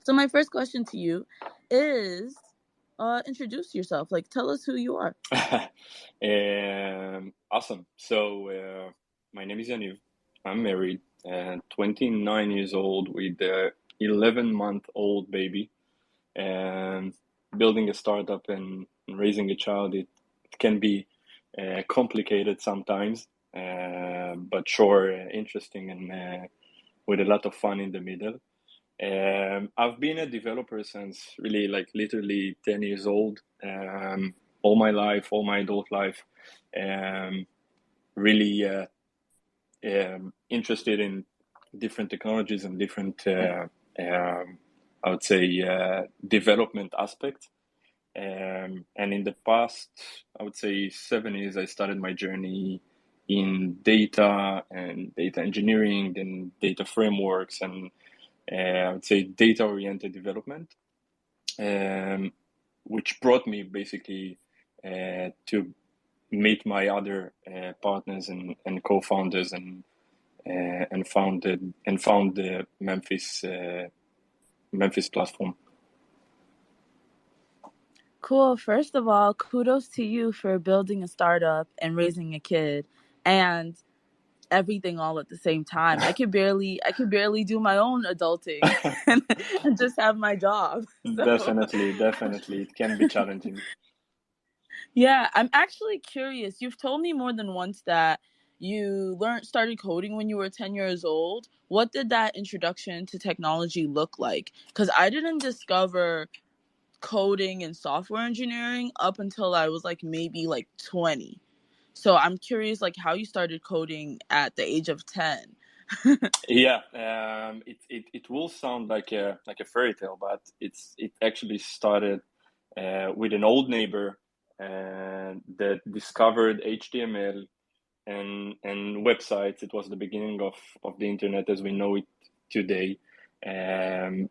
So my first question to you is, introduce yourself. Like, tell us who you are. Awesome. So, my name is Yaniv. I'm married and 29 years old with a 11-month-old baby. And building a startup and raising a child, it can be complicated sometimes, but sure, interesting and with a lot of fun in the middle. I've been a developer since really like literally 10 years old. All my life, all my adult life, um, really interested in different technologies and different, I would say, development aspects. And in the past, I would say 7 years, I started my journey in data and data engineering and data frameworks and I would say data-oriented development, which brought me basically to meet my other partners and co-founders and found the Memphis platform. Cool. First of all, kudos to you for building a startup and raising a kid and everything all at the same time. I could barely do my own adulting and just have my job. So Definitely, it can be challenging. yeah, I'm actually curious. You've told me more than once that you started coding when you were 10 years old. What did that introduction to technology look like? Because I didn't discover coding and software engineering up until I was like maybe like 20. So I'm curious like how you started coding at the age of 10. Yeah, it will sound like a fairy tale, but it actually started with an old neighbor that discovered HTML and websites. It was the beginning of the internet as we know it today. And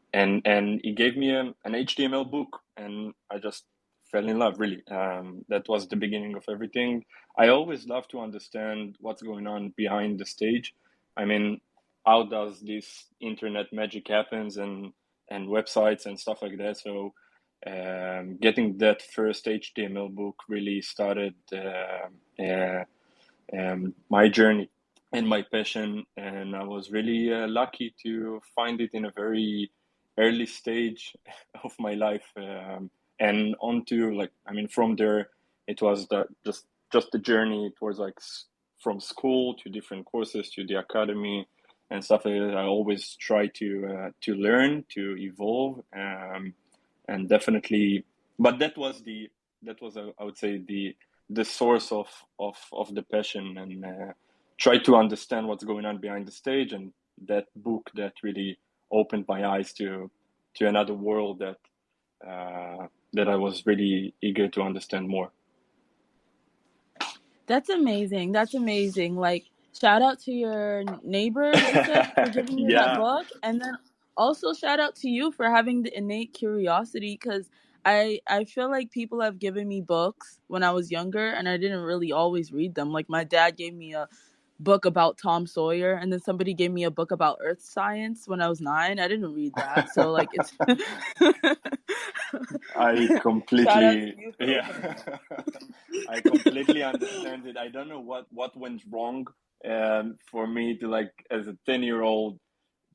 he gave me an HTML book, and I just fell in love, really. That was the beginning of everything. I always love to understand what's going on behind the stage. I mean, how does this internet magic happens and websites and stuff like that. So getting that first HTML book really started my journey and my passion, and I was really lucky to find it in a very early stage of my life, and onto like I mean from there it was just the journey towards like from school to different courses to the academy and stuff like that. I always try to learn, to evolve, and definitely, but I would say the source of the passion, and try to understand what's going on behind the stage. And that book that really opened my eyes to another world that I was really eager to understand more. That's amazing. That's amazing. Like, shout out to your neighbor, you said, for giving you that Yeah. book. And then also shout out to you for having the innate curiosity, because I feel like people have given me books when I was younger and I didn't really always read them. Like, my dad gave me a book about Tom Sawyer, and then somebody gave me a book about earth science when I was 9. I didn't read that. So, like, it's I shout out to completely, you for yeah, opening that. I completely understand it. I don't know what went wrong, for me to like as a 10-year-old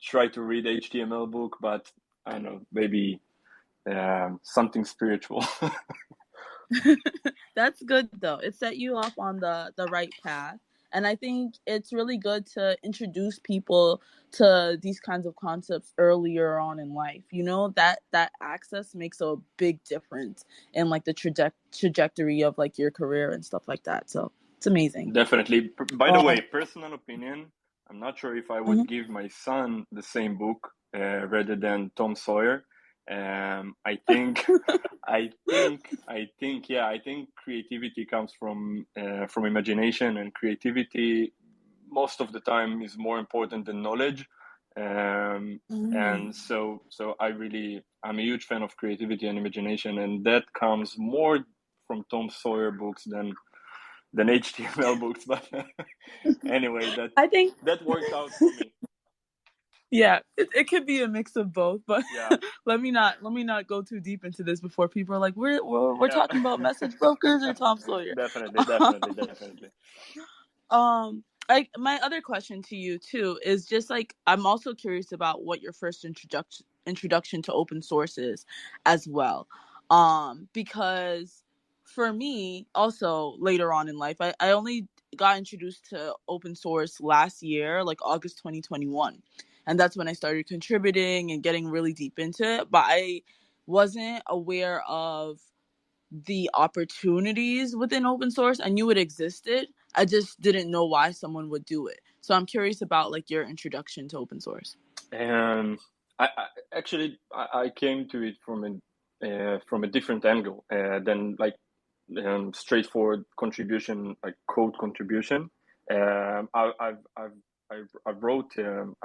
try to read HTML book, but I don't know, maybe something spiritual. That's good though. It set you off on the right path. And I think it's really good to introduce people to these kinds of concepts earlier on in life. You know, that access makes a big difference in like the trajectory of like your career and stuff like that. So it's amazing. Definitely. By the Um, way, personal opinion, I'm not sure if I would mhm. give my son the same book rather than Tom Sawyer. I think, yeah, I think creativity comes from imagination, and creativity most of the time is more important than knowledge. And Mm. I'm a huge fan of creativity and imagination, and that comes more from Tom Sawyer books than HTML books. But anyway, I think that worked out for me. Yeah, it could be a mix of both, but Yeah, let me not go too deep into this before people are like, we're yeah. talking about message brokers or Tom Sawyer. Definitely, definitely, definitely. Um, like my other question to you too is just like I'm also curious about what your first introduction to open source is as well. Because for me, also later on in life, I only got introduced to open source last year, like August 2021. And that's when I started contributing and getting really deep into it. But I wasn't aware of the opportunities within open source. I knew it existed. I just didn't know why someone would do it. So I'm curious about like your introduction to open source. Um, I came to it from a different angle than like straightforward contribution, like code contribution. I've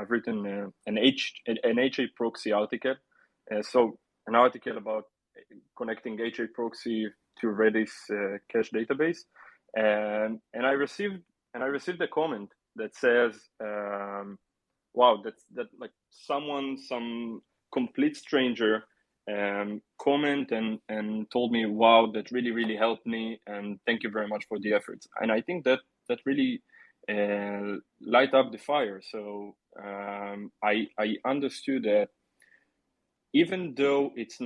written an HA proxy article, so an article about connecting HA proxy to Redis cache database, and I received a comment that says, "Wow, that like some complete stranger comment and told me, wow, that really helped me, and thank you very much for the efforts." And I think that really light up the fire. So I understood that even though it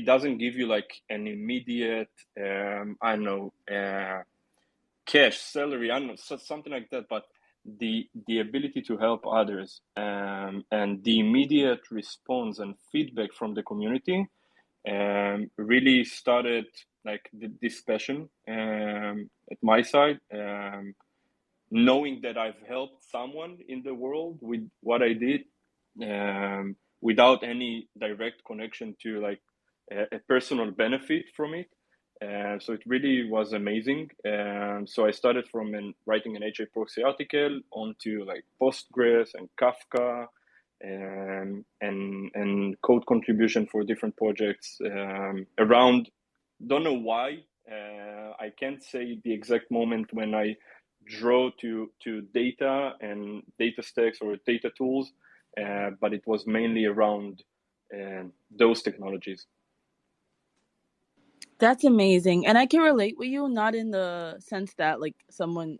doesn't give you like an immediate I don't know cash salary, I don't know, something like that, but the ability to help others and the immediate response and feedback from the community really started like this passion at my side, knowing that I've helped someone in the world with what I did, without any direct connection to like a personal benefit from it. So it really was amazing. So I started from writing an HA proxy article onto like Postgres and Kafka, and code contribution for different projects around. Don't know why. I can't say the exact moment when I draw to data and data stacks or data tools, but it was mainly around those technologies. That's amazing. And I can relate with you, not in the sense that like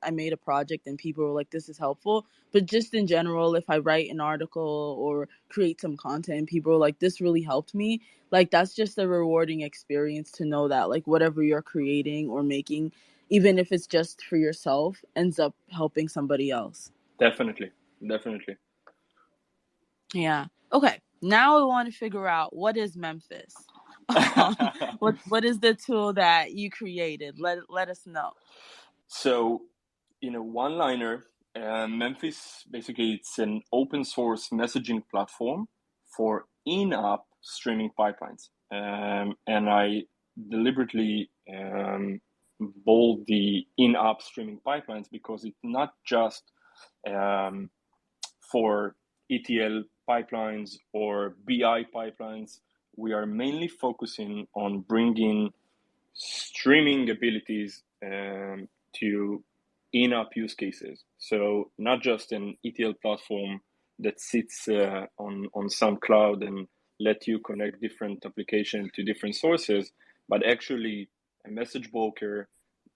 I made a project and people were like, this is helpful, but just in general, if I write an article or create some content and people are like, this really helped me, like that's just a rewarding experience to know that like whatever you're creating or making, even if it's just for yourself, ends up helping somebody else. Definitely, definitely. Yeah. Okay. Now I want to figure out what is Memphis. What is the tool that you created? Let us know. So, in a one-liner, Memphis basically it's an open source messaging platform for in-app streaming pipelines, and I deliberately bold the in-app streaming pipelines because it's not just um, for ETL pipelines or BI pipelines. We are mainly focusing on bringing streaming abilities to in-app use cases. So not just an ETL platform that sits on some cloud and let you connect different applications to different sources, but actually a message broker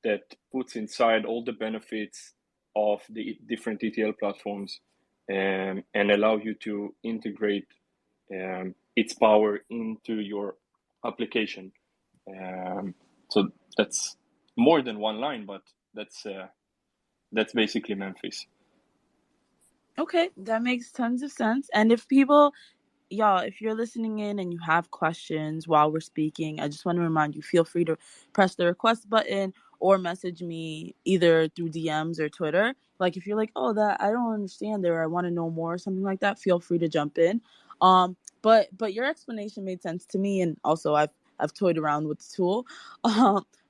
that puts inside all the benefits of the different ETL platforms, and allow you to integrate its power into your application. So that's more than one line, but that's basically Memphis. Okay, that makes tons of sense. And if people, y'all, if you're listening in and you have questions while we're speaking, I just want to remind you, feel free to press the request button or message me either through DMs or Twitter. Like if you're like, oh, that I don't understand there, I want to know more or something like that, feel free to jump in. But your explanation made sense to me, and also I've toyed around with the tool.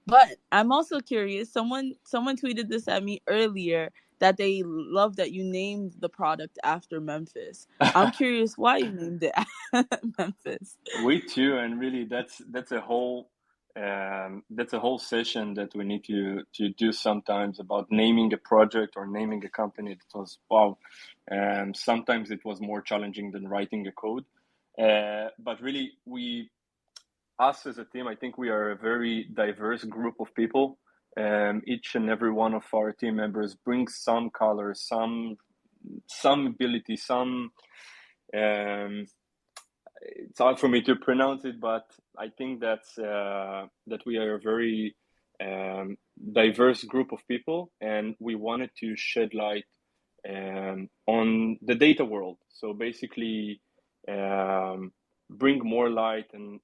But I'm also curious. Someone tweeted this at me earlier that they love that you named the product after Memphis. I'm curious why you named it Memphis. We too, and really, that's a whole that's a whole session that we need to do sometimes about naming a project or naming a company. It was wow. Sometimes it was more challenging than writing a code. But really, us as a team, I think we are a very diverse group of people. Each and every one of our team members brings some color, some ability, some. It's hard for me to pronounce it, but I think that we are a very diverse group of people, and we wanted to shed light on the data world. So basically, bring more light and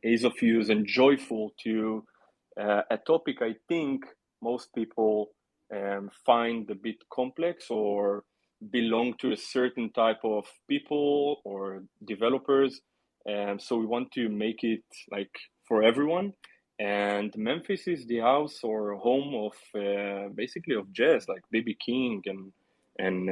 ease of use and joyful to a topic I think most people find a bit complex or belong to a certain type of people or developers. So we want to make it like for everyone. And Memphis is the house or home of basically of jazz, like B.B. King and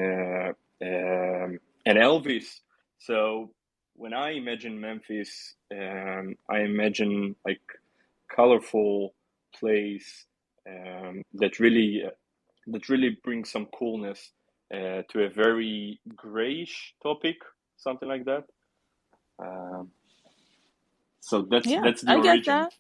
Elvis. So when I imagine Memphis, I imagine like colorful place that really brings some coolness to a very grayish topic, something like that. Um, so Yeah, that's the I get origin. that.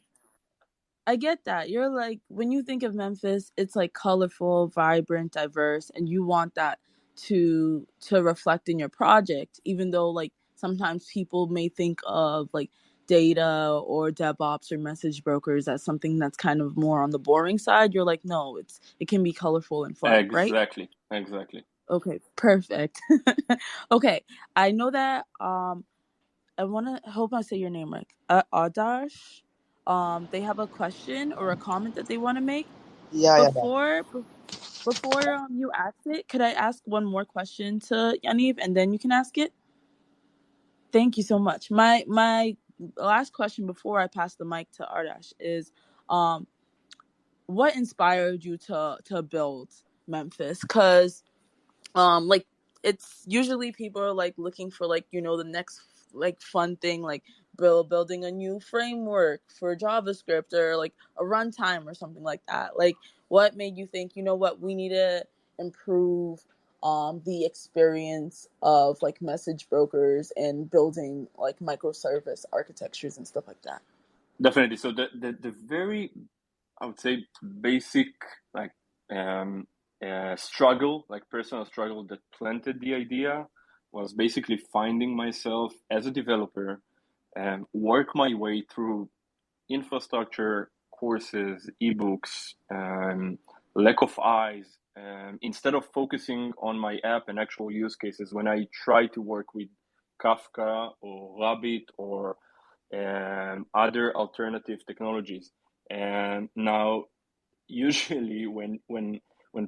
I get that. You're like, when you think of Memphis, it's like colorful, vibrant, diverse, and you want that to reflect in your project, even though like sometimes people may think of like data or DevOps or message brokers as something that's kind of more on the boring side. You're like, no, it can be colorful and fun, right? Exactly, exactly. Okay, perfect. Okay, I know that I hope I say your name right. Adash. They have a question or a comment that they want to make. Yeah, yeah, yeah. Before before you ask it, could I ask one more question to Yaniv and then you can ask it? Thank you so much. My last question before I pass the mic to Ardash is, um, what inspired you to build Memphis? Because like it's usually people are like looking for like the next like fun thing, like building a new framework for JavaScript or like a runtime or something like that. Like what made you think, what, we need to improve the experience of like message brokers and building like microservice architectures and stuff like that? Definitely. So the very, I would say, basic like um, struggle, like personal struggle that planted the idea was basically finding myself as a developer and work my way through infrastructure, courses, ebooks, lack of eyes. Instead of focusing on my app and actual use cases, when I try to work with Kafka or Rabbit or other alternative technologies, and now usually when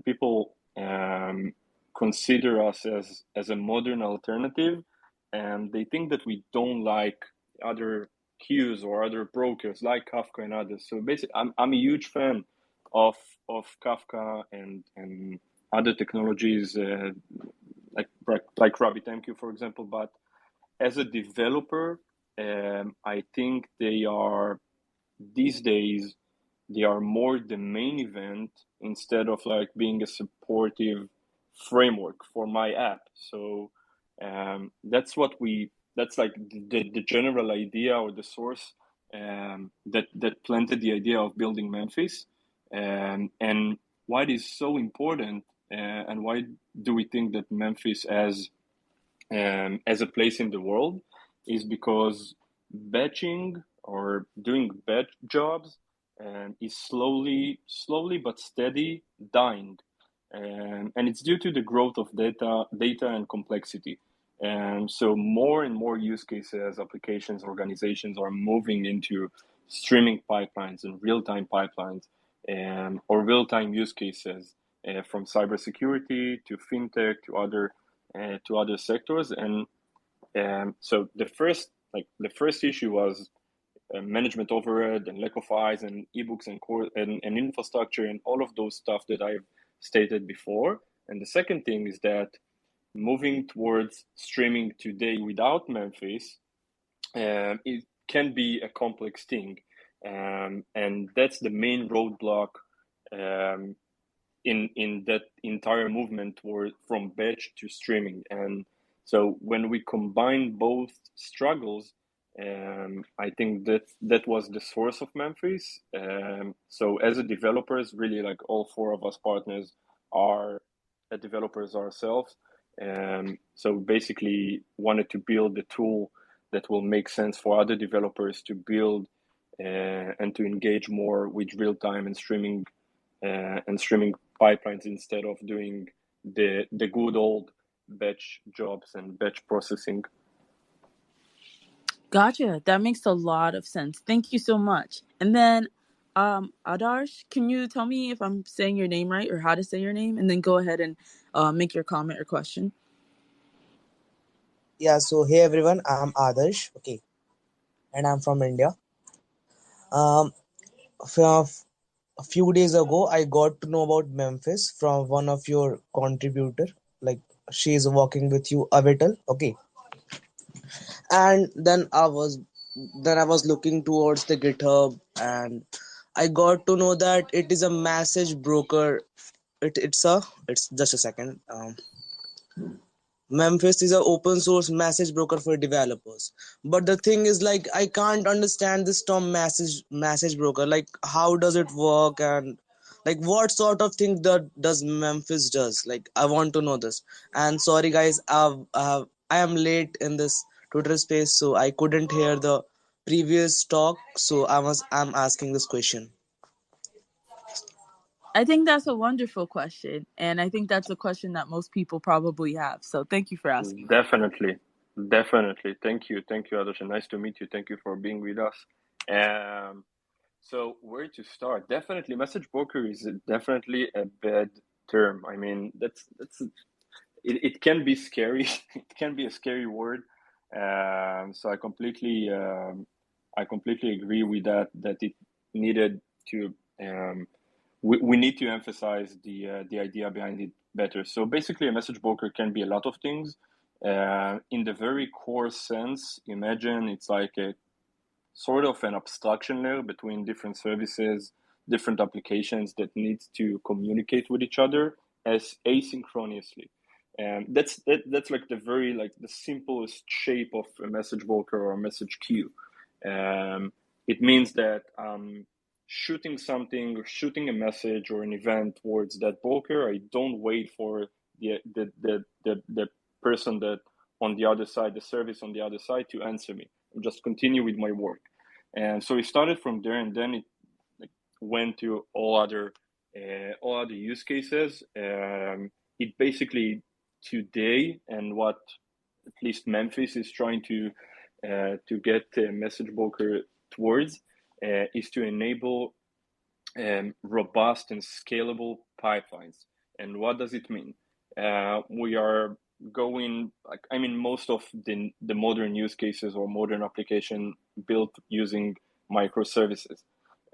people consider us as a modern alternative, and they think that we don't like other queues or other brokers like Kafka and others. So basically, I'm a huge fan of Kafka and other technologies like RabbitMQ, for example. But as a developer, I think they are these days they are more the main event instead of like being a supportive framework for my app. So that's like the general idea or the source that planted the idea of building Memphis. And why it is so important and why do we think that Memphis as a place in the world is because batching or doing batch jobs is slowly but steady dying, and it's due to the growth of data and complexity. And so more and more use cases, applications, organizations are moving into streaming pipelines and real-time pipelines, or real-time use cases from cybersecurity to fintech to other sectors. And so the first issue was management overhead and lack of eyes and ebooks and core and infrastructure and all of those stuff that I've stated before. And the second thing is that moving towards streaming today without Memphis, it can be a complex thing, and that's the main roadblock in that entire movement from batch to streaming. And so when we combine both struggles, I think that was the source of Memphis. So as a developers, really, like, all four of us partners are developers ourselves. So basically wanted to build a tool that will make sense for other developers to build and to engage more with real time and streaming pipelines, instead of doing the good old batch jobs and batch processing. Gotcha. That makes a lot of sense. Thank you so much. And then, Adarsh, can you tell me if I'm saying your name right or how to say your name? And then go ahead and make your comment or question. Yeah, so hey everyone, I'm Adarsh. Okay, and I'm from India. Um, a few days ago, I got to know about Memphis from one of your contributor. Like, she is working with you, Avital. Okay, and then I was looking towards the GitHub, and I got to know that it is a message broker. It's just a second. Memphis is an open source message broker for developers. But the thing is, like, I can't understand this term message broker. Like, how does it work, and like what sort of thing that does Memphis does? Like, I want to know this. And sorry guys, I am late in this Twitter space, so I couldn't hear the previous talk. So I'm asking this question. I think that's a wonderful question. And I think that's a question that most people probably have. So thank you for asking. Definitely, definitely. Thank you, Adarsh. Nice to meet you. Thank you for being with us. So where to start? Definitely, message broker is definitely a bad term. I mean, that's it can be scary. It can be a scary word. So I completely agree with that. That it needed to. We need to emphasize the idea behind it better. So basically, a message broker can be a lot of things. In the very core sense, imagine it's like a sort of an abstraction layer between different services, different applications that need to communicate with each other as asynchronously. And that's like the simplest shape of a message broker or a message queue. It means that shooting something or shooting a message or an event towards that broker. I don't wait for the person that on the other side, the service on the other side, to answer me. I just continue with my work. And so it started from there, and then it like went to all other use cases. It basically today, and what at least Memphis is trying to get a message broker towards, is to enable robust and scalable pipelines. And what does it mean? We are going, like, I mean, most of the modern use cases or modern application built using microservices,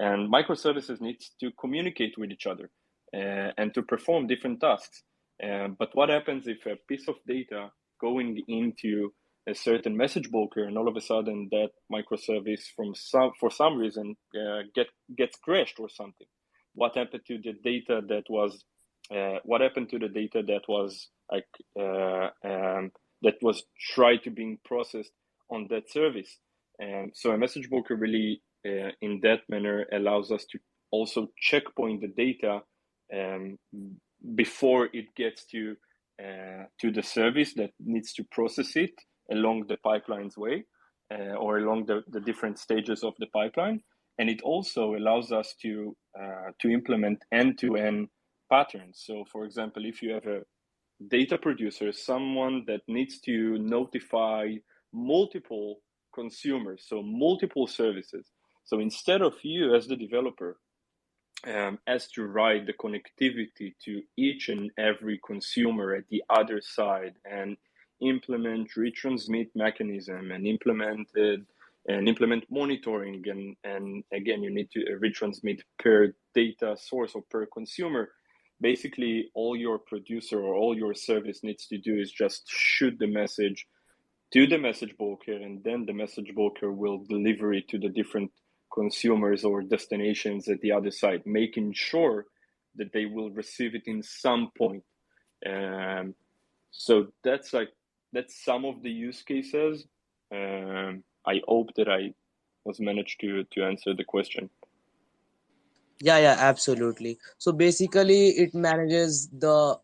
and microservices needs to communicate with each other and to perform different tasks. But what happens if a piece of data going into a certain message broker, and all of a sudden that microservice for some reason gets crashed or something? What happened to the data that was like that was tried to being processed on that service? And so a message broker really in that manner allows us to also checkpoint the data before it gets to the service that needs to process it along the pipeline's way or along the different stages of the pipeline. And it also allows us to implement end-to-end patterns. So, for example, if you have a data producer, someone that needs to notify multiple consumers, so multiple services. So instead of you as the developer as to write the connectivity to each and every consumer at the other side and implement retransmit mechanism and implement monitoring, and again you need to retransmit per data source or per consumer. Basically all your producer or all your service needs to do is just shoot the message to the message broker, and then the message broker will deliver it to the different consumers or destinations at the other side, making sure that they will receive it in some point. So that's some of the use cases. I hope that I was managed to answer the question. Yeah, absolutely. So basically, it manages the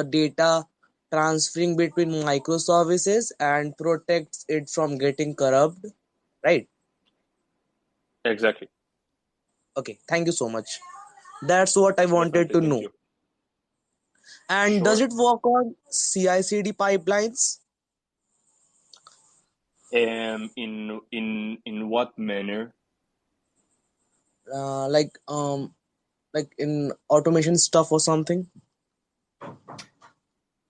data transferring between microservices and protects it from getting corrupt, right? Exactly. Okay, thank you so much. That's what I wanted Definitely. to Thank know. you. And does Sure. it work on CI/CD pipelines? In what manner? Uh, like um, like in automation stuff or something?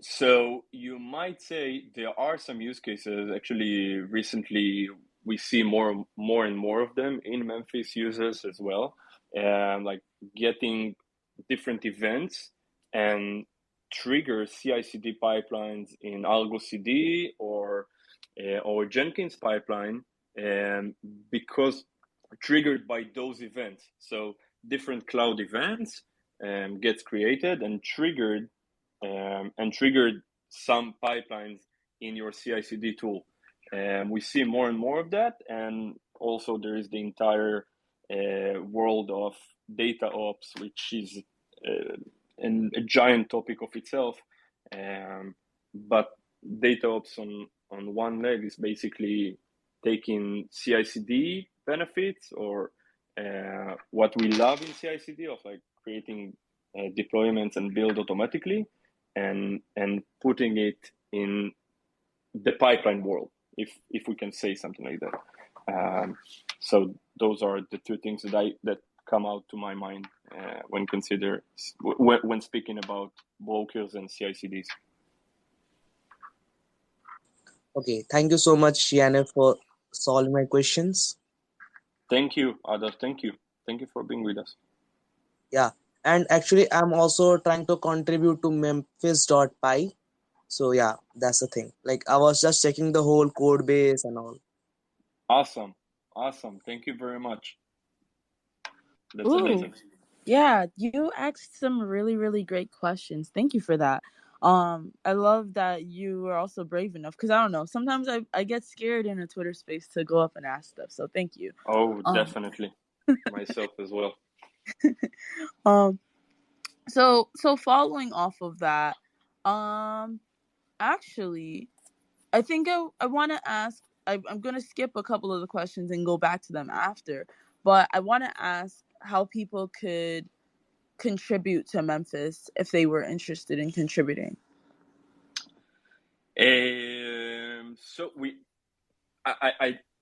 So you might say there are some use cases. Actually, recently we see more and more of them in Memphis users as well, like getting different events and trigger CI/CD pipelines in Argo CD or Jenkins pipeline, because triggered by those events. So different cloud events gets created and triggered some pipelines in your CI/CD tool. We see more and more of that, and also there is the entire world of data ops, which is a giant topic of itself. But data ops on one leg is basically taking CI/CD benefits or what we love in CI/CD of like creating deployments and build automatically, and putting it in the pipeline world, if we can say something like that. So those are the two things that come out to my mind when speaking about brokers and CI/CDs. Okay, thank you so much, Yaniv, for solving my questions. Thank you, Adar. Thank you for being with us. Yeah, and actually, I'm also trying to contribute to Memphis.py. So yeah, that's the thing. Like I was just checking the whole code base and all. Awesome. Thank you very much. That's Ooh, amazing. yeah, you asked some really, really great questions. Thank you for that. I love that you were also brave enough because I don't know. Sometimes I get scared in a Twitter space to go up and ask stuff. So thank you. Oh, Um, definitely. Myself as well. um, so following off of that, um, actually, I think I want to ask. I'm going to skip a couple of the questions and go back to them after. But I want to ask how people could contribute to Memphis if they were interested in contributing. So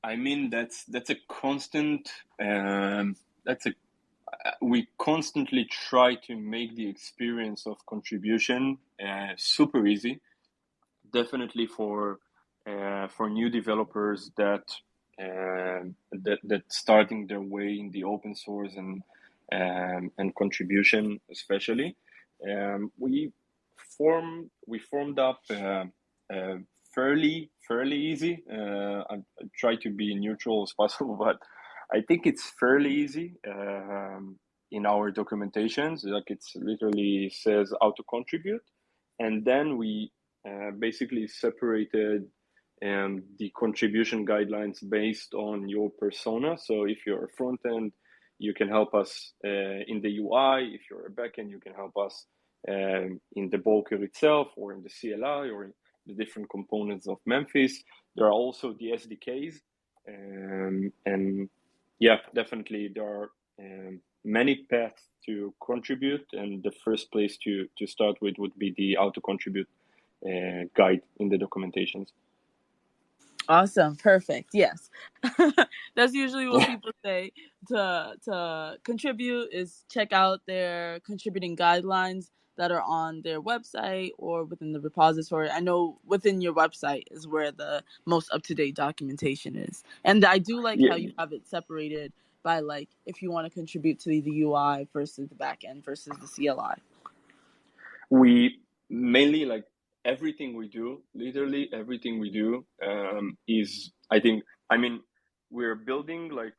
I mean that's a constant. That's a We constantly try to make the experience of contribution super easy. Definitely for new developers that starting their way in the open source and contribution especially. We formed up uh, fairly easy. I try to be neutral as possible, but I think it's fairly easy in our documentations. Like it's literally says how to contribute, and then we basically separated the contribution guidelines based on your persona. So if you're a front end, you can help us in the UI. If you're a backend, you can help us in the broker itself, or in the CLI, or in the different components of Memphis. There are also the SDKs, and yeah, definitely there are many paths to contribute, and the first place to start with would be the how to contribute guide in the documentations. Awesome, perfect. Yes, that's usually what people say to contribute is check out their contributing guidelines that are on their website or within the repository. I know within your website is where the most up to date documentation is, and I do like Yeah, how you have it separated by like if you want to contribute to the UI versus the backend versus the CLI. we mainly like everything we do, literally everything we do, is, I mean, we're building like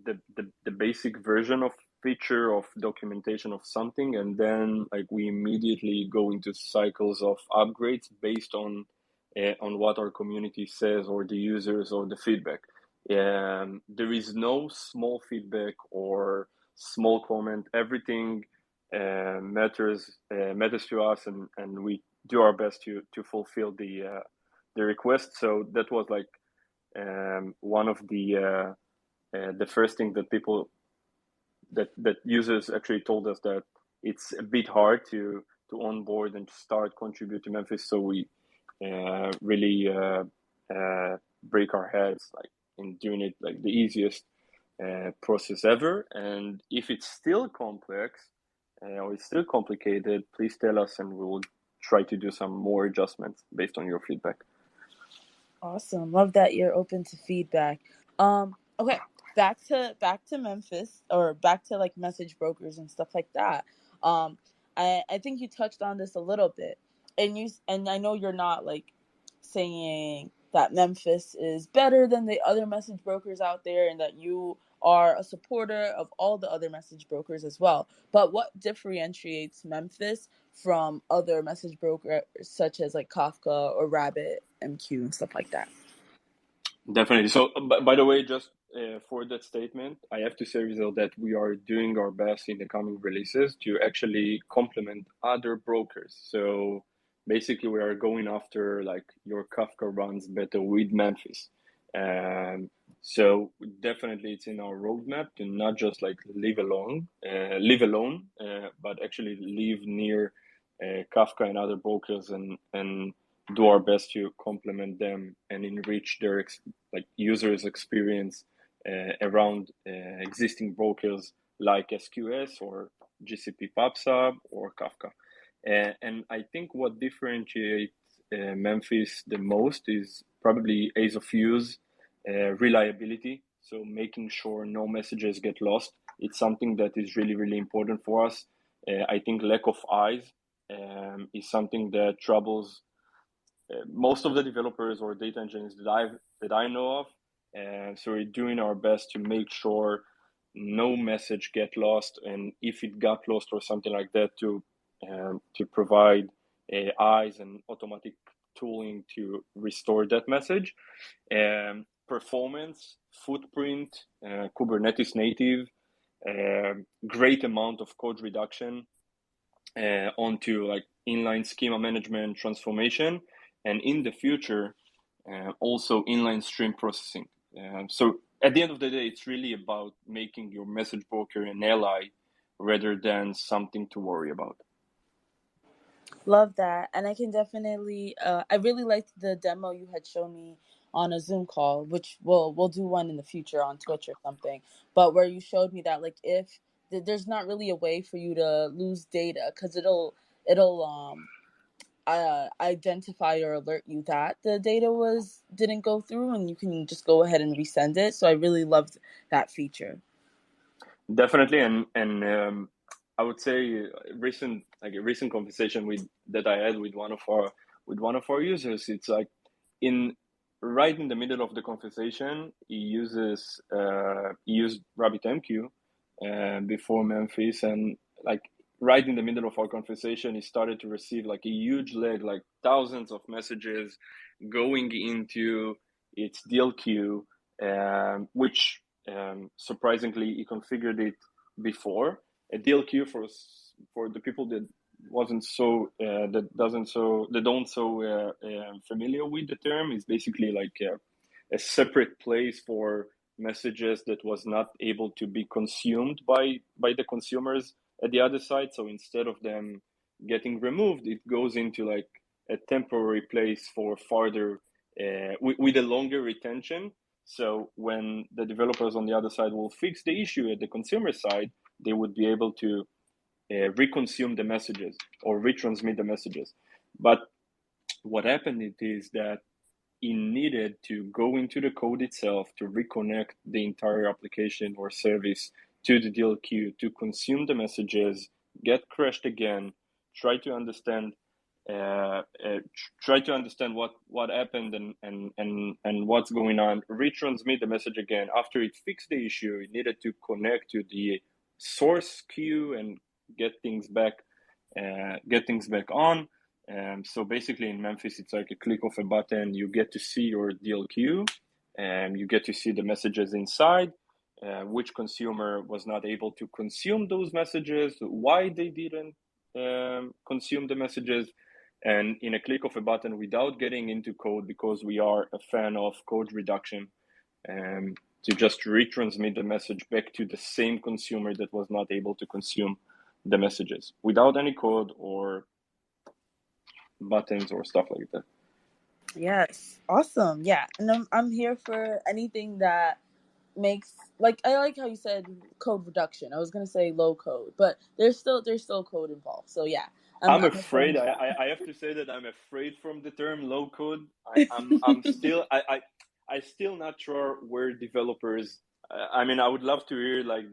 the basic version of feature of documentation of something, and then like we immediately go into cycles of upgrades based on what our community says, or the users, or the feedback. There is no small feedback or small comment. Everything matters to us, and we do our best to fulfill the request. So that was like one of the first thing that people that users actually told us, that it's a bit hard to onboard and to start contribute to Memphis. So we really break our heads like in doing it like the easiest process ever. And if it's still complex or it's still complicated, please tell us, and we will try to do some more adjustments based on your feedback. Awesome. Love that you're open to feedback. Okay, back to Memphis, or back to like message brokers and stuff like that. I think you touched on this a little bit. And I know you're not like saying that Memphis is better than the other message brokers out there, and that you are a supporter of all the other message brokers as well. But what differentiates Memphis from other message brokers such as like Kafka or RabbitMQ and stuff like that? Definitely. So, by the way, just for that statement, I have to say, Rizal, that we are doing our best in the coming releases to actually complement other brokers. So basically, we are going after like your Kafka runs better with Memphis. So definitely, it's in our roadmap to not just like live alone, but actually live near Kafka and other brokers, and do our best to complement them and enrich their like users' experience around existing brokers like SQS or GCP PubSub or Kafka. And I think what differentiates Memphis the most is probably ease of use, reliability. So making sure no messages get lost. It's something that is really, really important for us. I think lack of eyes is something that troubles most of the developers or data engineers that I know of. And so we're doing our best to make sure no message get lost, and if it got lost or something like that, to provide eyes and automatic tooling to restore that message. Performance, footprint, Kubernetes native, great amount of code reduction onto like inline schema management transformation, and in the future also inline stream processing. So at the end of the day, it's really about making your message broker an ally rather than something to worry about. Love that. And I can definitely I really liked the demo you had shown me on a Zoom call, which we'll do one in the future on Twitch or something, but where you showed me that like if there's not really a way for you to lose data, because it'll identify or alert you that the data didn't go through, and you can just go ahead and resend it. So I really loved that feature. Definitely, and I would say a recent conversation that I had with one of our users. It's like right in the middle of the conversation, he used RabbitMQ before Memphis, and like right in the middle of our conversation, he started to receive like a huge lag, like thousands of messages going into its deal queue, which surprisingly he configured it before. A deal queue for the people that don't so familiar with the term, is basically like a separate place for messages that was not able to be consumed by the consumers at the other side. So instead of them getting removed, it goes into like a temporary place for further with a longer retention. So when the developers on the other side will fix the issue at the consumer side, they would be able to reconsume the messages or retransmit the messages. But what happened is that he needed to go into the code itself to reconnect the entire application or service to the deal queue to consume the messages, get crashed again, try to understand try to understand what happened and what's going on, retransmit the message again. After it fixed the issue, it needed to connect to the source queue and get things back on. So basically in Memphis, it's like a click of a button. You get to see your deal queue, and you get to see the messages inside, which consumer was not able to consume those messages, why they didn't consume the messages, and in a click of a button, without getting into code, because we are a fan of code reduction, to just retransmit the message back to the same consumer that was not able to consume the messages without any code or buttons or stuff like that. Yes, awesome. Yeah, and I'm here for anything that makes, like, I like how you said code reduction. I was gonna say low code, but there's still code involved. So yeah, I'm I'm a fan afraid. of that. I have to say that I'm afraid from the term low code. I'm still I still not sure where developers. I mean, I would love to hear like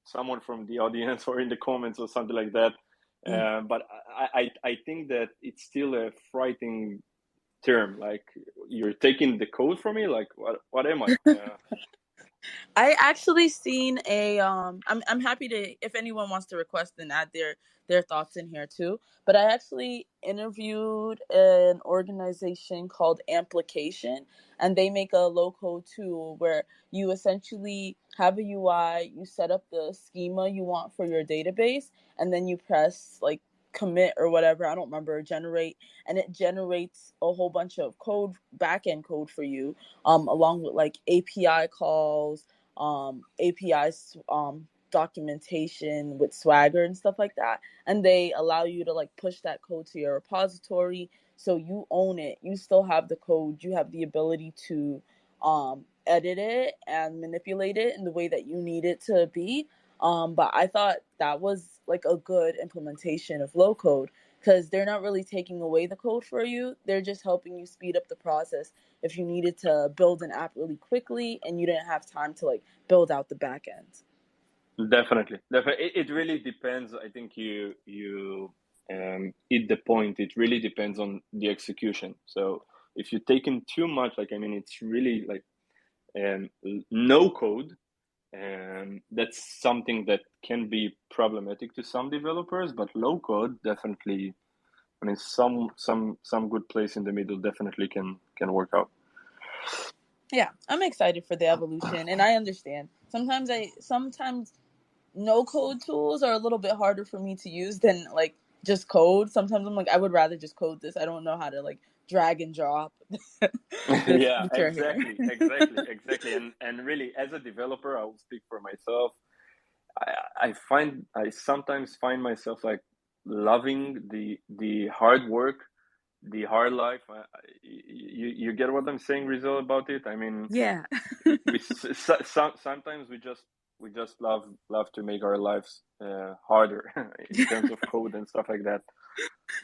someone from the audience or in the comments or something like that. But I think that it's still a frightening term. Like, you're taking the code from me. Like, what am I? I actually seen a I'm happy to, if anyone wants to request and add their thoughts in here too. But I actually interviewed an organization called Amplication, and they make a low code tool where you essentially have a UI, you set up the schema you want for your database, and then you press like commit or whatever, I don't remember, generate, and it generates a whole bunch of code, backend code for you, along with like API calls, APIs, documentation with Swagger and stuff like that. And they allow you to like push that code to your repository, so you own it. You still have the code. You have the ability to edit it and manipulate it in the way that you need it to be. But I thought that was like a good implementation of low code, because they're not really taking away the code for you. They're just helping you speed up the process if you needed to build an app really quickly and you didn't have time to like build out the back end. Definitely. It really depends. I think you hit the point. It really depends on the execution. So if you're taking too much, like, I mean, it's really like no code, and that's something that can be problematic to some developers. But low code, definitely. I mean, some good place in the middle definitely can work out. Yeah, I'm excited for the evolution, and I understand. Sometimes no code tools are a little bit harder for me to use than like just code. Sometimes I'm like, I would rather just code this. I don't know how to like drag and drop this Yeah, feature here. exactly. And really, as a developer, I will speak for myself. I sometimes find myself like loving the hard work, the hard life. You get what I'm saying, Rizal, about it? I mean, Yeah. sometimes we just love to make our lives harder in terms of code and stuff like that.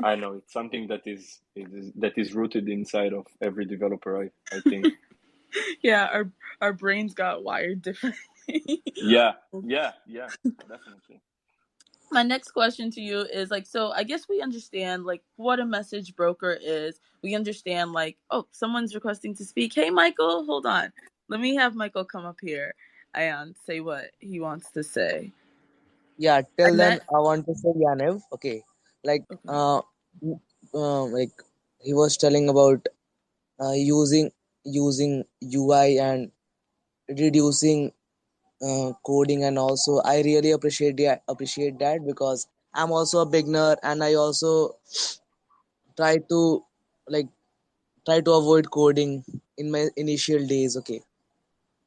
I know it's something that is rooted inside of every developer, I think. Yeah, our brains got wired differently. Yeah, definitely. My next question to you is like, so I guess we understand like what a message broker is. We understand like, oh, someone's requesting to speak. Hey, Michael, hold on. Let me have Michael come up here and say what he wants to say. Yeah, I till then met. I want to say Yaniv. Okay, like Okay. like he was telling about using UI and reducing coding, and also I really appreciate that because I'm also a beginner, and I also try to like try to avoid coding in my initial days. Okay,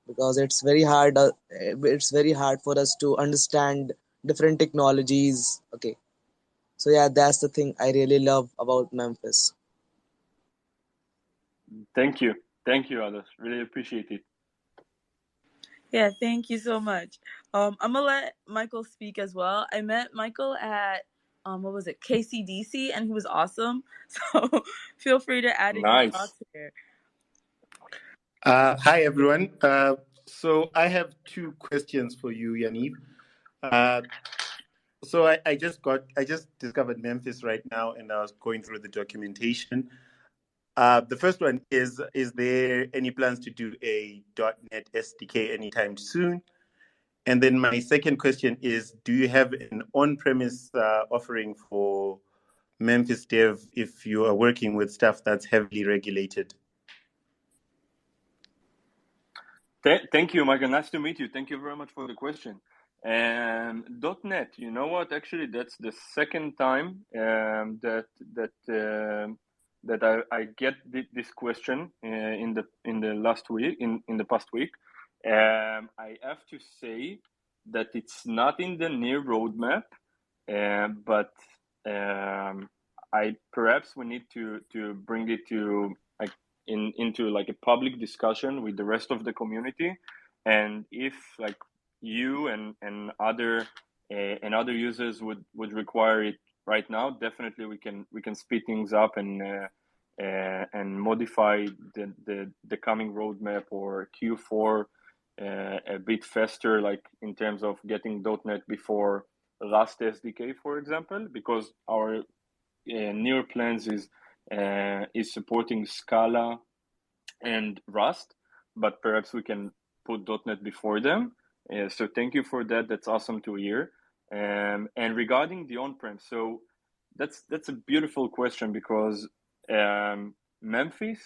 because it's very hard for us to understand different technologies. Okay, so yeah, that's the thing I really love about Memphis. Thank you, others. Really appreciate it. Yeah, thank you so much. I'm gonna let Michael speak as well. I met Michael at what was it, KCDC, and he was awesome. So feel free to add in your Nice. thoughts here. Hi, everyone. So I have two questions for you, Yaniv. So I just discovered Memphis right now, and I was going through the documentation. The first one is there any plans to do a .NET SDK anytime soon? And then my second question is, do you have an on-premise offering for Memphis Dev if you are working with stuff that's heavily regulated? Thank you, Michael. Nice to meet you. Thank you very much for the question. .NET, you know what? Actually, that's the second time that I get this question in the last week in the past week. I have to say that it's not in the near roadmap, but I perhaps we need to bring it to like into like a public discussion with the rest of the community, and if like you and other users would require it right now, definitely we can speed things up and modify the coming roadmap or Q4 a bit faster, like in terms of getting .NET before Rust SDK, for example, because our newer plans is supporting Scala and Rust, but perhaps we can put .NET before them. So thank you for that. That's awesome to hear. And regarding the on-prem, so that's a beautiful question because Memphis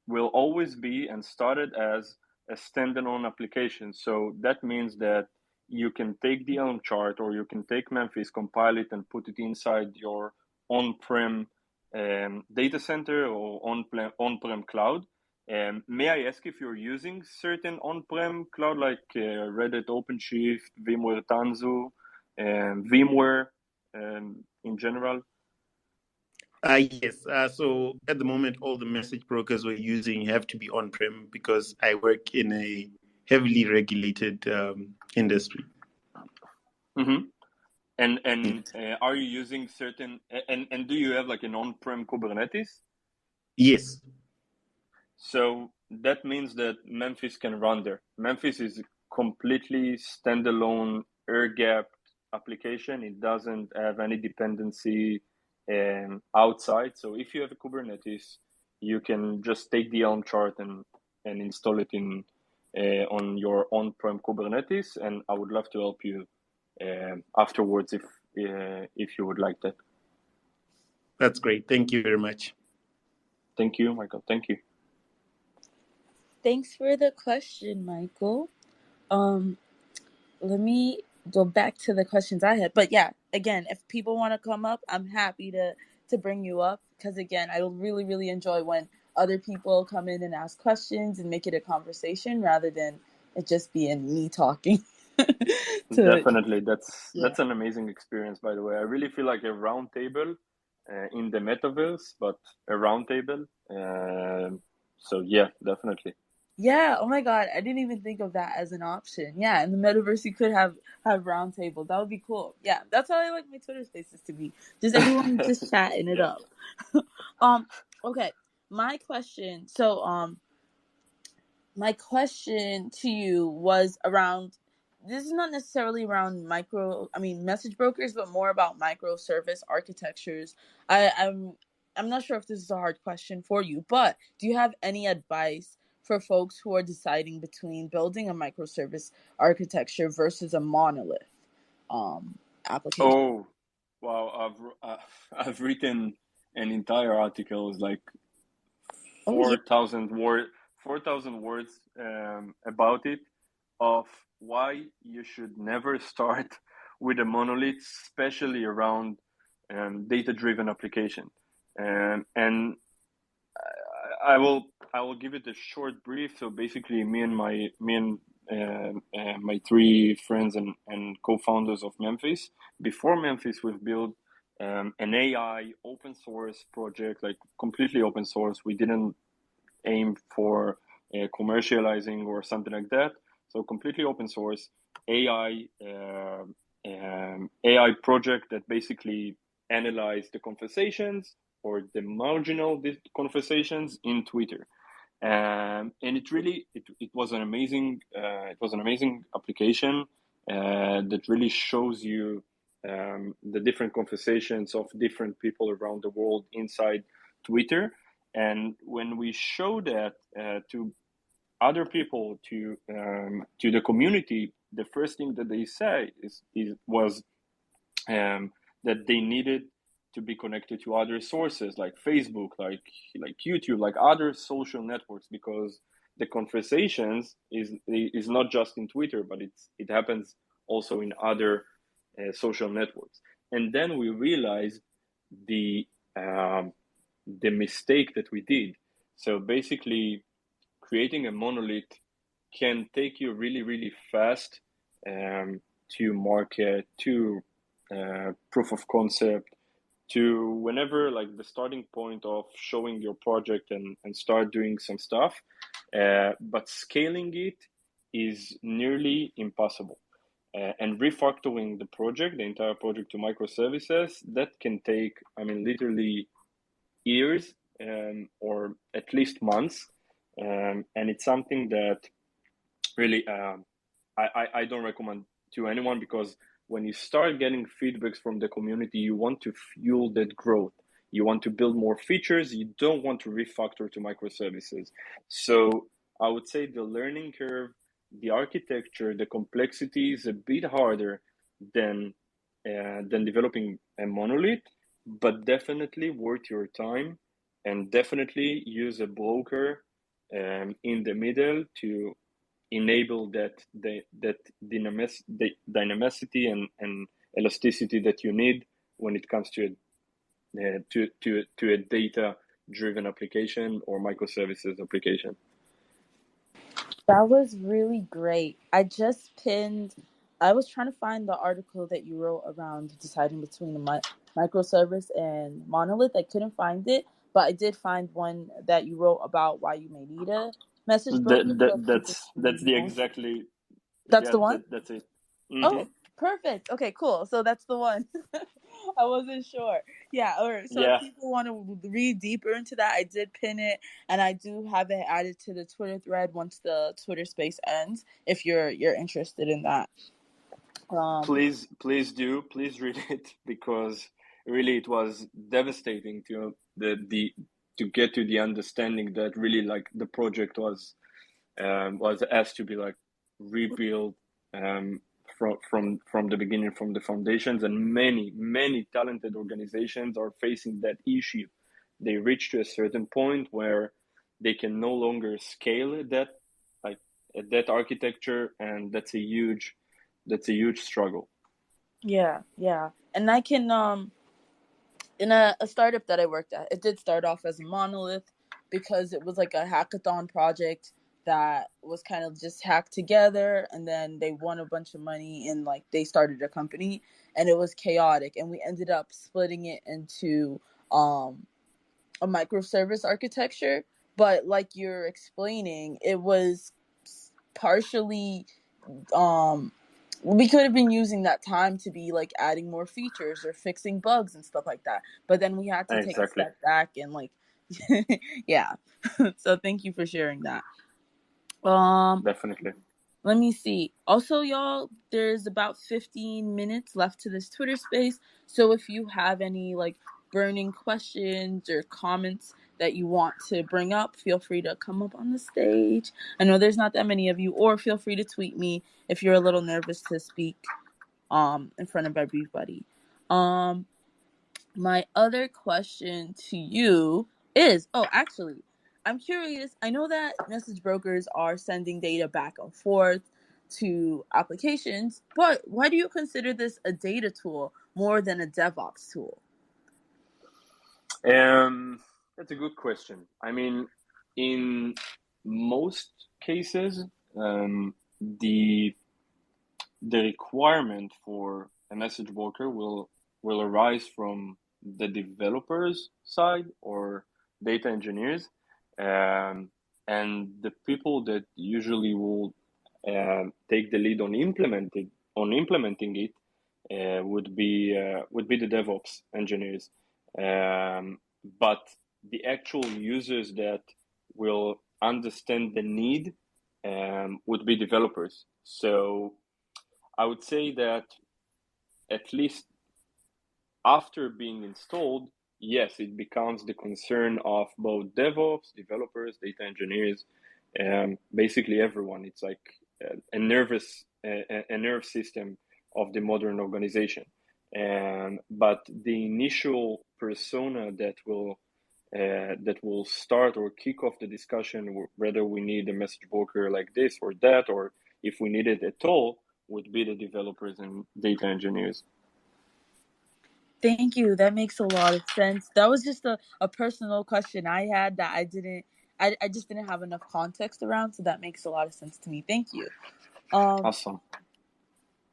will always be and started as a standalone application. So that means that you can take the Helm chart or you can take Memphis, compile it, and put it inside your on-prem data center or on-prem cloud. May I ask if you're using certain on-prem cloud like Red Hat OpenShift, VMware Tanzu, VMware in general? Yes. So at the moment, all the message brokers we're using have to be on-prem because I work in a heavily regulated industry. Mm-hmm. And are you using certain and do you have like an on-prem Kubernetes? Yes. So that means that Memphis can run there. Memphis is a completely standalone air-gapped application. It doesn't have any dependency outside. So if you have a Kubernetes, you can just take the Helm chart and install it in on your on-prem Kubernetes. And I would love to help you afterwards if you would like that. That's great. Thank you very much. Thank you, Michael. Thank you. Thanks for the question, Michael. Let me go back to the questions I had. But yeah, again, if people want to come up, I'm happy to bring you up because again, I really, really enjoy when other people come in and ask questions and make it a conversation rather than it just being me talking. Definitely, that's an amazing experience. By the way, I really feel like a round table in the metaverse, but a round table. So yeah, definitely. Yeah, oh my god, I didn't even think of that as an option. Yeah, in the metaverse you could have round tables. That would be cool. Yeah, that's how I like my Twitter spaces to be. Just everyone just chatting it up. Okay. My question to you was around, this is not necessarily around message brokers, but more about microservice architectures. I'm not sure if this is a hard question for you, but do you have any advice for folks who are deciding between building a microservice architecture versus a monolith application? Oh, wow! I've written an entire article, like 4,000 words about it, of why you should never start with a monolith, especially around data-driven application. And I will give it a short brief. So basically, me and my three friends and co-founders of Memphis. Before Memphis, we've built an AI open source project, like completely open source. We didn't aim for commercializing or something like that. So completely open source AI AI project that basically analyzed the conversations or the marginal conversations in Twitter. And it was an amazing application that really shows you the different conversations of different people around the world inside Twitter. And when we show that to other people, to the community, the first thing that they say was that they needed to be connected to other sources like Facebook, like YouTube, like other social networks, because the conversations is not just in Twitter, but it happens also in other social networks. And then we realized the mistake that we did. So basically, creating a monolith can take you really, really fast to market, to proof of concept, to whenever like the starting point of showing your project and start doing some stuff. But scaling it is nearly impossible. And refactoring the entire project to microservices, that can take, literally years or at least months. And it's something that really I don't recommend to anyone, because when you start getting feedbacks from the community, you want to fuel that growth. You want to build more features. You don't want to refactor to microservices. So I would say the learning curve, the architecture, the complexity is a bit harder than developing a monolith, but definitely worth your time, and definitely use a broker in the middle to enable that dynamicity and elasticity that you need when it comes to a data driven application or microservices application. That was really great. I was trying to find the article that you wrote around deciding between the microservice and monolith. I couldn't find it, but I did find one that you wrote about why you may need a message broker. So if people That's the know, exactly, that's yeah, the one. that's it. Mm-hmm. Oh, perfect. Okay, cool. So that's the one. I wasn't sure. Yeah, or so if Yeah, people want to read deeper into that, I did pin it, and I do have it added to the Twitter thread once the Twitter space ends. If you're interested in that. please do, please read it, because really it was devastating to to get to the understanding that really like the project was asked to be like rebuilt from the beginning, from the foundations, and many talented organizations are facing that issue. They reach to a certain point where they can no longer scale that, like that architecture, and that's a huge struggle. Yeah, yeah, and I can in a startup that I worked at, it did start off as a monolith because it was like a hackathon project that was kind of just hacked together, and then they won a bunch of money and like they started a company, and it was chaotic, and we ended up splitting it into a microservice architecture. But like you're explaining, it was partially we could have been using that time to be like adding more features or fixing bugs and stuff like that, but then we had to take a Exactly. step back and like yeah. So thank you for sharing that. Definitely. Let me see. Also, y'all, there's about 15 minutes left to this Twitter space. So if you have any like burning questions or comments that you want to bring up, feel free to come up on the stage. I know there's not that many of you, or feel free to tweet me if you're a little nervous to speak in front of everybody. My other question to you is, actually, I'm curious. I know that message brokers are sending data back and forth to applications, but why do you consider this a data tool more than a DevOps tool? That's a good question. I mean, in most cases, the requirement for a message broker will arise from the developers side or data engineers, and the people that usually will take the lead on implementing it would be the DevOps engineers. But the actual users that will understand the need would be developers. So I would say that at least after being installed, yes, it becomes the concern of both DevOps, developers, data engineers, basically everyone. It's like a nerve system of the modern organization. But the initial persona that will start or kick off the discussion, whether we need a message broker like this or that, or if we need it at all, would be the developers and data engineers. Thank you. That makes a lot of sense. That was just a personal question I had that I just didn't have enough context around, so that makes a lot of sense to me. Thank you. Awesome.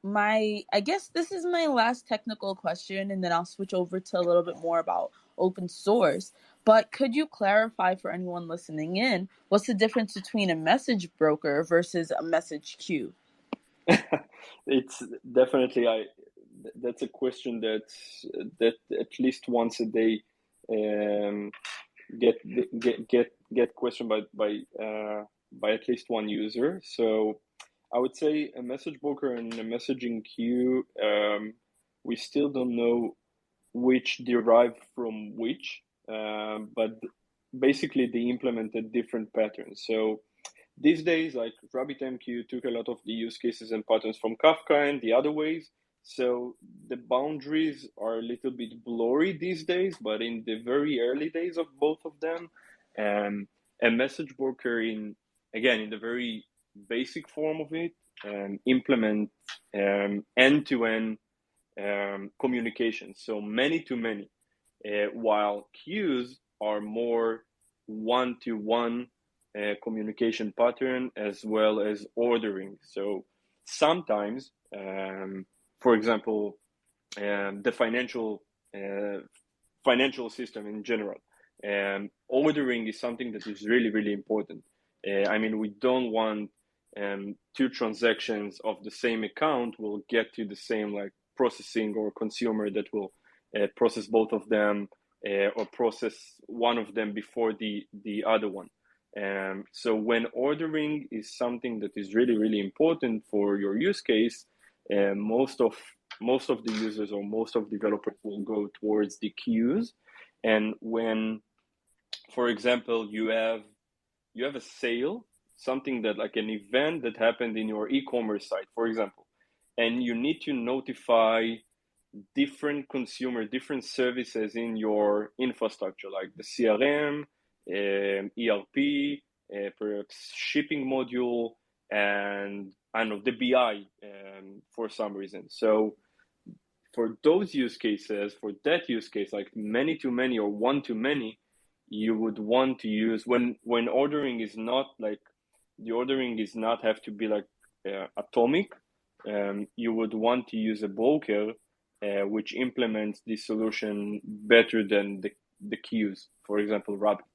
I guess this is my last technical question, and then I'll switch over to a little bit more about open source. But could you clarify for anyone listening in, what's the difference between a message broker versus a message queue? It's definitely that's a question that at least once a day get questioned by at least one user. So I would say a message broker and a messaging queue, we still don't know which derive from which, but basically they implemented different patterns. So these days, like RabbitMQ took a lot of the use cases and patterns from Kafka and the other ways. So the boundaries are a little bit blurry these days, but in the very early days of both of them, a message broker in the very basic form of it, implement end-to-end communication. So many to many, while queues are more one-to-one communication pattern as well as ordering. So sometimes, for example, the financial system in general, ordering is something that is really, really important. We don't want two transactions of the same account will get to the same like processing or consumer that will process both of them or process one of them before the other one. So when ordering is something that is really, really important for your use case, most of the users or most of developers will go towards the queues. And when, for example, you have a sale, something that like an event that happened in your e-commerce site, for example, and you need to notify different different services in your infrastructure, like the CRM, ERP, perhaps shipping module, and I don't know, the BI for some reason. So for those use cases, for that use case, like many to many or one to many, you would want to use when ordering is not like the ordering is not have to be like atomic. You would want to use a broker which implements the solution better than the queues, for example, Rabbit.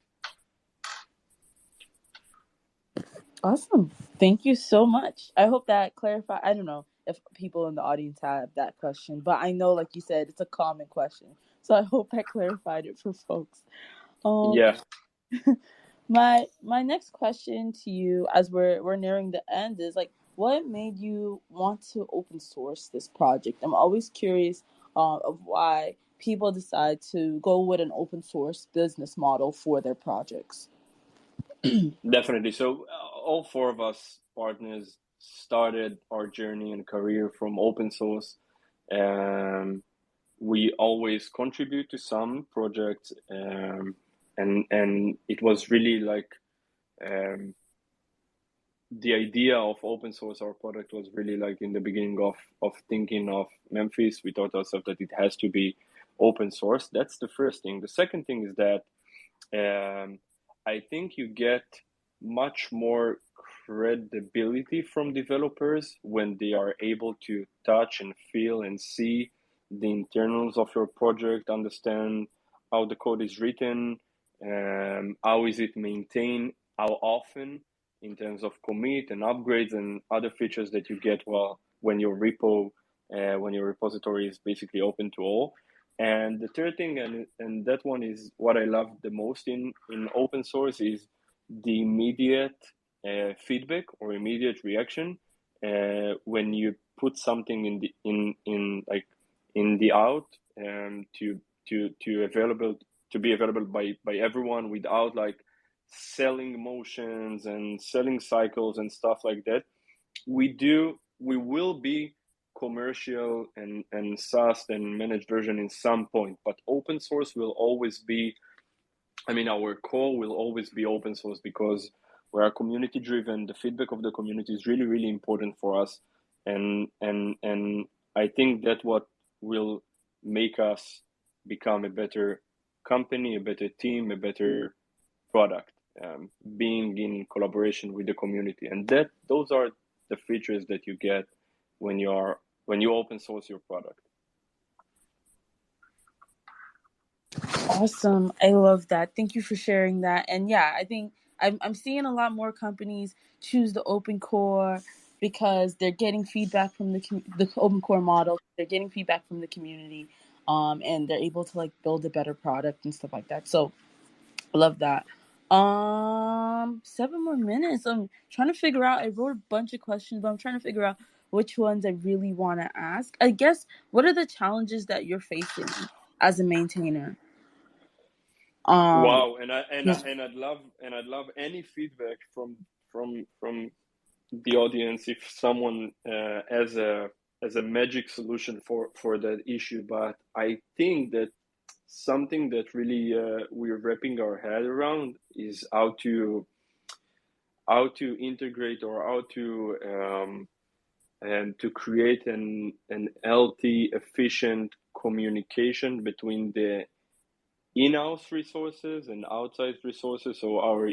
Awesome. Thank you so much. I hope that clarified. I don't know if people in the audience have that question, but I know, like you said, it's a common question. So I hope that clarified it for folks. Yeah. My next question to you, as we're nearing the end, is like, what made you want to open source this project? I'm always curious of why people decide to go with an open source business model for their projects. Definitely. So all four of us partners started our journey and career from open source. We always contribute to some projects, and it was really like the idea of open source, our product was really like in the beginning of thinking of Memphis. We thought ourselves that it has to be open source. That's the first thing. The second thing is that I think you get much more credibility from developers when they are able to touch and feel and see the internals of your project, understand how the code is written, how is it maintained, how often, in terms of commit and upgrades and other features that you get when your repository is basically open to all. And the third thing, and that one is what I love the most in open source, is the immediate feedback or immediate reaction when you put something in the out, to be available by everyone without like selling motions and selling cycles and stuff like that. We will be commercial and SaaS and managed version in some point, but open source will always be, I mean, our core will always be open source because we are community driven. The feedback of the community is really, really important for us. And I think that what will make us become a better company, a better team, a better product, being in collaboration with the community. And those are the features that you get when you open source your product. Awesome. I love that. Thank you for sharing that. And yeah, I think I'm seeing a lot more companies choose the open core because they're getting feedback from the open core model. They're getting feedback from the community, and they're able to like build a better product and stuff like that. So I love that. 7 more minutes. I'm trying to figure out. I wrote a bunch of questions, but I'm trying to figure out which ones I really want to ask. I guess, what are the challenges that you're facing as a maintainer? Wow, and Yeah. I'd love any feedback from the audience if someone has a magic solution for that issue. But I think that something that really we're wrapping our head around is how to integrate or how to and to create an healthy, efficient communication between the in-house resources and outside resources, so our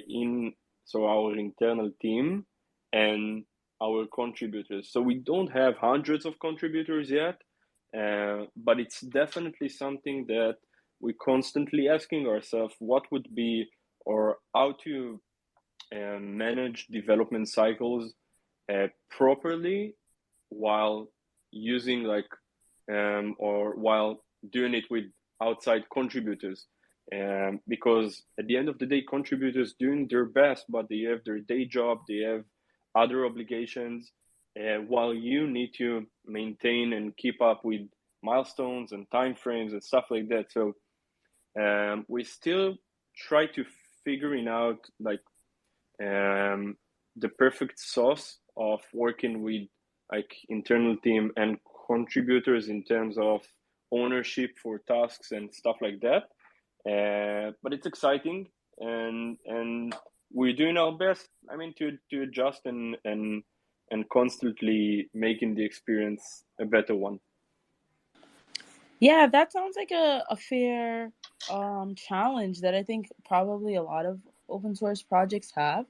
internal team and our contributors. So we don't have hundreds of contributors yet, but it's definitely something that we're constantly asking ourselves what would be, or how to manage development cycles properly while using or while doing it with outside contributors, because at the end of the day, contributors doing their best, but they have their day job, they have other obligations, while you need to maintain and keep up with milestones and timeframes and stuff like that. So we still try to figuring out the perfect sauce of working with internal team and contributors in terms of ownership for tasks and stuff like that. But it's exciting, and we're doing our best. I mean, to adjust and constantly making the experience a better one. Yeah, that sounds like a fair challenge that I think probably a lot of open source projects have.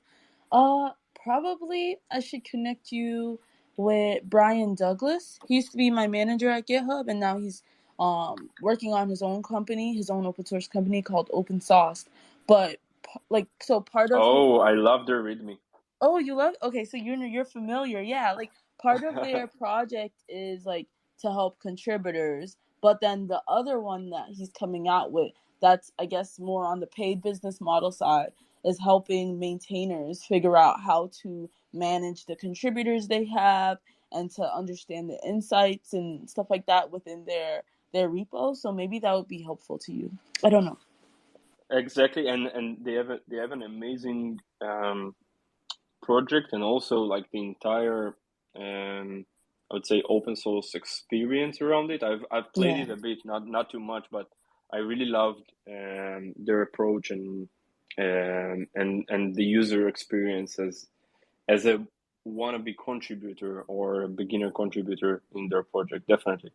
Probably I should connect you with Brian Douglas. He used to be my manager at GitHub, and now he's working on his own company, his own open source company called Open Sauce. But so part of his Oh, I love their README. Oh, you love? Okay, so you're familiar. Yeah, like part of their project is like to help contributors, but then the other one that he's coming out with, that's I guess more on the paid business model side, is helping maintainers figure out how to manage the contributors they have and to understand the insights and stuff like that within their repo. So maybe that would be helpful to you. I don't know. Exactly, and they have an amazing project, and also like the entire I would say open source experience around it. I've played Yeah. it a bit, not too much, but I really loved their approach and the user experience as a wannabe contributor or a beginner contributor in their project. Definitely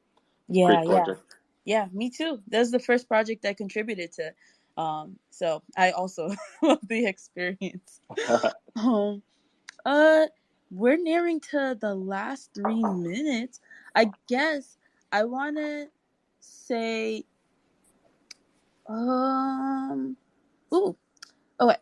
Yeah, great yeah. project. Yeah, me too. That was the first project I contributed to. So I also love the experience. Um, uh, we're nearing to the last 3 minutes. I guess I want to say, ooh, okay.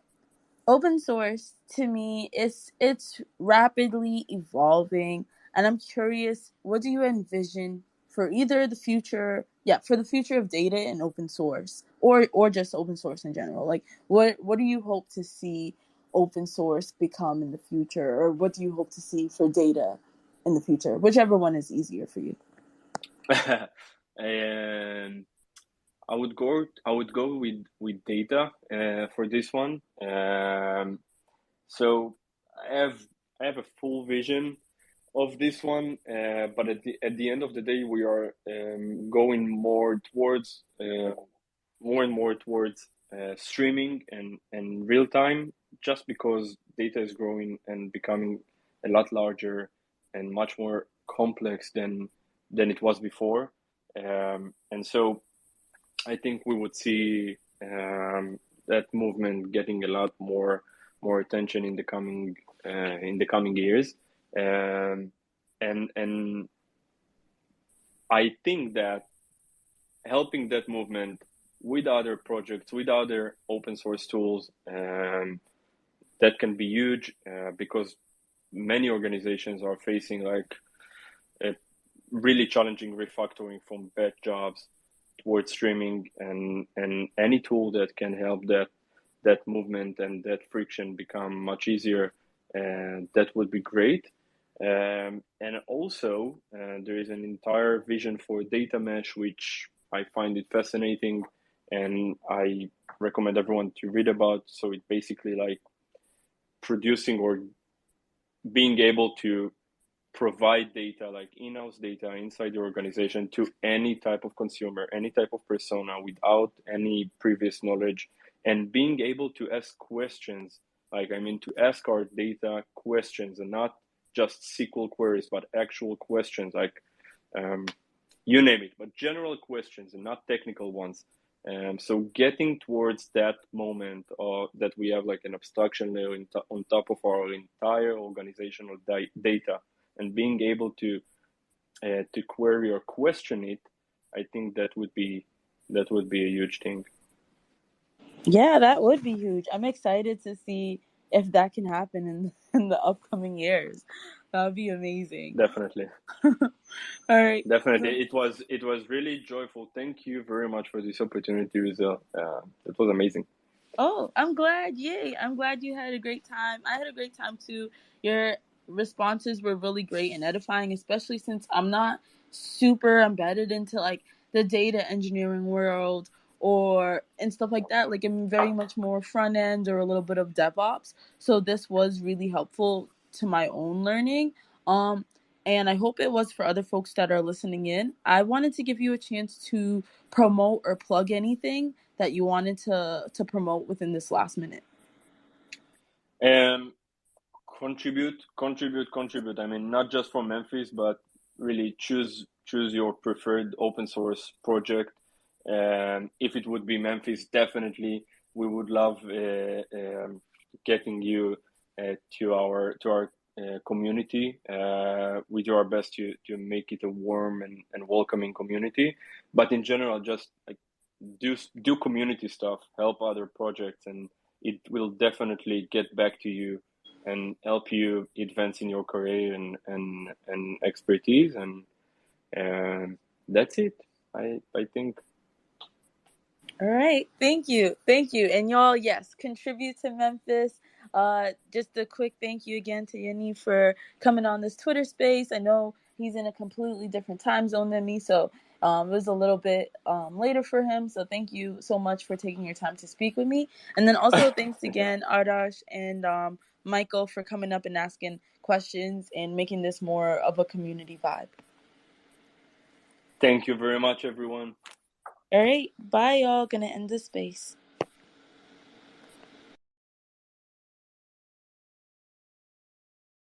Open source to me is it's rapidly evolving, and I'm curious, what do you envision for either the future, for the future of data and open source, or just open source in general? Like what do you hope to see open source become in the future, or what do you hope to see for data in the future, whichever one is easier for you? And I would go with data for this one. So I have a full vision of this one, but at the end of the day, we are going more and more towards streaming and real time, just because data is growing and becoming a lot larger and much more complex than it was before. And so I think we would see that movement getting a lot more attention in the coming years. And I think that helping that movement with other projects, with other open source tools, that can be huge, because many organizations are facing like a really challenging refactoring from bad jobs towards streaming, and any tool that can help that movement and that friction become much easier, that would be great. And also, there is an entire vision for data mesh, which I find it fascinating, and I recommend everyone to read about. So it's basically like producing or being able to provide data, like in-house data inside the organization, to any type of consumer, any type of persona, without any previous knowledge, and being able to ask questions, to ask our data questions, and not just SQL queries, but actual questions, you name it, but general questions and not technical ones. So getting towards that moment that we have like an abstraction layer on top of our entire organizational data, and being able to query or question it, I think that would be a huge thing. Yeah, that would be huge. I'm excited to see if that can happen in the upcoming years. That would be amazing. Definitely. All right. Definitely. It was really joyful. Thank you very much for this opportunity, Rizal. It was amazing. Oh, I'm glad. Yay. I'm glad you had a great time. I had a great time too. Your responses were really great and edifying, especially since I'm not super embedded into like the data engineering world and stuff like that. Like I'm very much more front end or a little bit of DevOps. So this was really helpful to my own learning. And I hope it was for other folks that are listening in. I wanted to give you a chance to promote or plug anything that you wanted to promote within this last minute. Contribute. I mean, not just from Memphis, but really choose your preferred open source project. If it would be Memphis, definitely we would love getting you to our community. We do our best to make it a warm and welcoming community. But in general, just like do community stuff, help other projects, and it will definitely get back to you and help you advance in your career and expertise. And that's it. I think. All right. Thank you. And y'all, yes, contribute to Memphis. Just a quick thank you again to Yaniv for coming on this Twitter space. I know he's in a completely different time zone than me, so it was a little bit later for him. So thank you so much for taking your time to speak with me. And then also thanks again, Ardash and Michael, for coming up and asking questions and making this more of a community vibe. Thank you very much, everyone. All right. Bye, y'all. Gonna end the space.